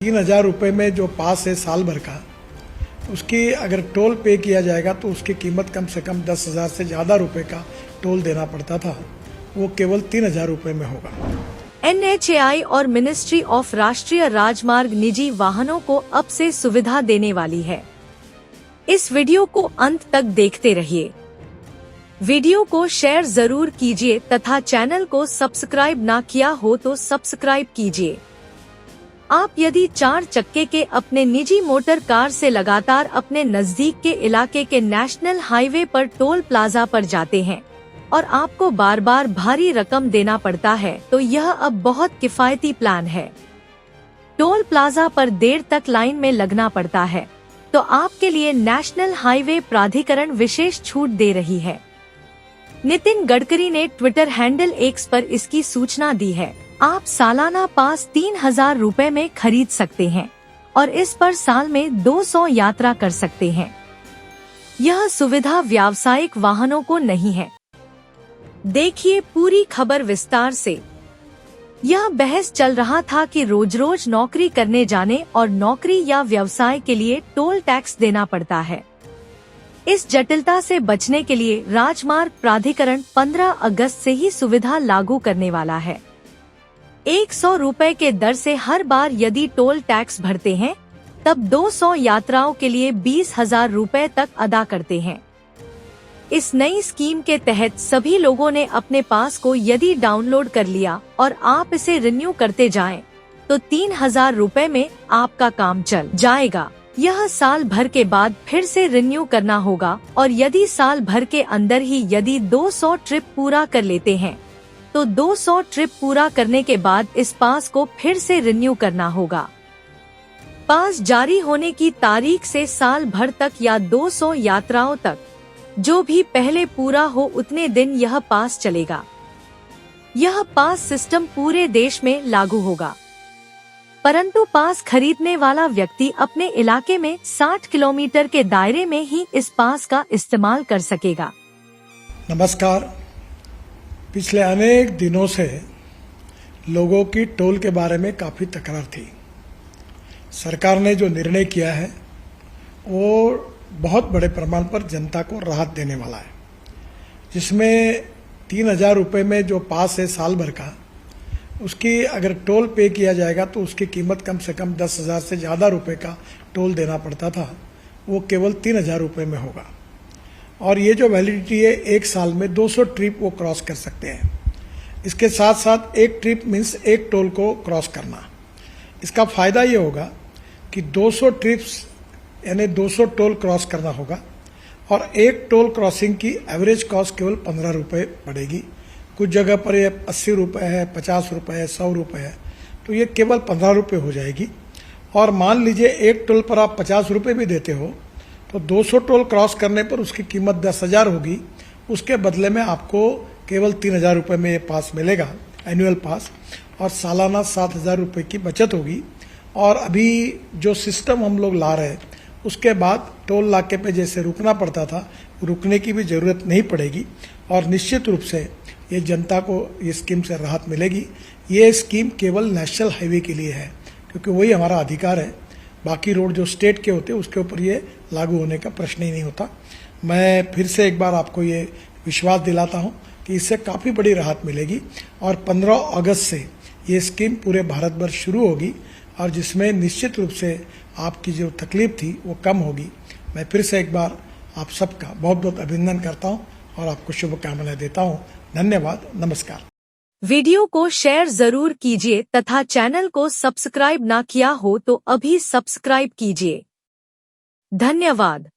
₹3000 में जो पास है साल भर का, उसकी अगर टोल पे किया जाएगा तो उसकी कीमत कम से कम 10,000 से ज़्यादा रुपए का टोल देना पड़ता था। वो केवल ₹3000 में होगा। NHAI और मिनिस्ट्री ऑफ राष्ट्रीय राजमार्ग निजी वाहनों को अब से सुविधा देने वाली है। इस वीडियो को अंत तक देखते रहिए। वीडियो को शेयर जरूर कीजिए तथा चैनल को सब्सक्राइब ना किया हो तो सब्सक्राइब कीजिए। आप यदि 4 चक्के के अपने निजी मोटर कार से लगातार अपने नजदीक के इलाके के नेशनल हाईवे पर टोल प्लाजा पर जाते हैं और आपको बार बार भारी रकम देना पड़ता है तो यह अब बहुत किफायती प्लान है। टोल प्लाजा पर देर तक लाइन में लगना पड़ता है तो आपके लिए नेशनल हाईवे प्राधिकरण विशेष छूट दे रही है। नितिन गडकरी ने ट्विटर हैंडल एक्स पर इसकी सूचना दी है। आप सालाना पास ₹3000 में खरीद सकते हैं और इस पर साल में 200 यात्रा कर सकते हैं। यह सुविधा व्यावसायिक वाहनों को नहीं है। देखिए पूरी खबर विस्तार से। यह बहस चल रहा था कि रोज रोज नौकरी करने जाने और नौकरी या व्यवसाय के लिए टोल टैक्स देना पड़ता है। इस जटिलता से बचने के लिए राजमार्ग प्राधिकरण 15 अगस्त से ही सुविधा लागू करने वाला है। ₹100 के दर से हर बार यदि टोल टैक्स भरते हैं तब 200 यात्राओं के लिए ₹20,000 तक अदा करते हैं। इस नई स्कीम के तहत सभी लोगों ने अपने पास को यदि डाउनलोड कर लिया और आप इसे रिन्यू करते जाएं, तो ₹3000 में आपका काम चल जाएगा। यह साल भर के बाद फिर से रिन्यू करना होगा और यदि साल भर के अंदर ही यदि 200 ट्रिप पूरा कर लेते हैं तो 200 ट्रिप पूरा करने के बाद इस पास को फिर से रिन्यू करना होगा। पास जारी होने की तारीख से साल भर तक या 200 यात्राओं तक जो भी पहले पूरा हो उतने दिन यह पास चलेगा। यह पास सिस्टम पूरे देश में लागू होगा, परंतु पास खरीदने वाला व्यक्ति अपने इलाके में 60 किलोमीटर के दायरे में ही इस पास का इस्तेमाल कर सकेगा। नमस्कार। पिछले अनेक दिनों से लोगों की टोल के बारे में काफ़ी तकरार थी। सरकार ने जो निर्णय किया है वो बहुत बड़े प्रमाण पर जनता को राहत देने वाला है, जिसमें ₹3000 में जो पास है साल भर का, उसकी अगर टोल पे किया जाएगा तो उसकी कीमत कम से कम 10,000 से ज़्यादा रुपए का टोल देना पड़ता था। वो केवल ₹3000 में होगा और ये जो वैलिडिटी है 1 साल में 200 ट्रिप वो क्रॉस कर सकते हैं। इसके साथ साथ एक ट्रिप मीन्स एक टोल को क्रॉस करना। इसका फ़ायदा ये होगा कि 200 ट्रिप्स यानी 200 टोल क्रॉस करना होगा और एक टोल क्रॉसिंग की एवरेज कॉस्ट केवल ₹15 पड़ेगी। कुछ जगह पर ये ₹80 है, ₹50 है, ₹100 है, तो ये केवल ₹15 हो जाएगी। और मान लीजिए एक टोल पर आप ₹50 भी देते हो तो 200 टोल क्रॉस करने पर उसकी कीमत 10,000 होगी। उसके बदले में आपको केवल ₹3000 में ये पास मिलेगा, एनुअल पास, और सालाना ₹7,000 की बचत होगी। और अभी जो सिस्टम हम लोग ला रहे हैं उसके बाद टोल नाके पे जैसे रुकना पड़ता था, रुकने की भी ज़रूरत नहीं पड़ेगी और निश्चित रूप से ये जनता को ये स्कीम से राहत मिलेगी। ये स्कीम केवल नेशनल हाईवे के लिए है क्योंकि वही हमारा अधिकार है। बाकी रोड जो स्टेट के होते हैं उसके ऊपर ये लागू होने का प्रश्न ही नहीं होता। मैं फिर से एक बार आपको ये विश्वास दिलाता हूँ कि इससे काफ़ी बड़ी राहत मिलेगी और 15 अगस्त से ये स्कीम पूरे भारत भर शुरू होगी और जिसमें निश्चित रूप से आपकी जो तकलीफ थी वो कम होगी। मैं फिर से एक बार आप सबका बहुत बहुत अभिनंदन करता हूँ और आपको शुभकामनाएं देता हूँ। धन्यवाद। नमस्कार। वीडियो को शेयर जरूर कीजिए तथा चैनल को सब्सक्राइब ना किया हो तो अभी सब्सक्राइब कीजिए। धन्यवाद।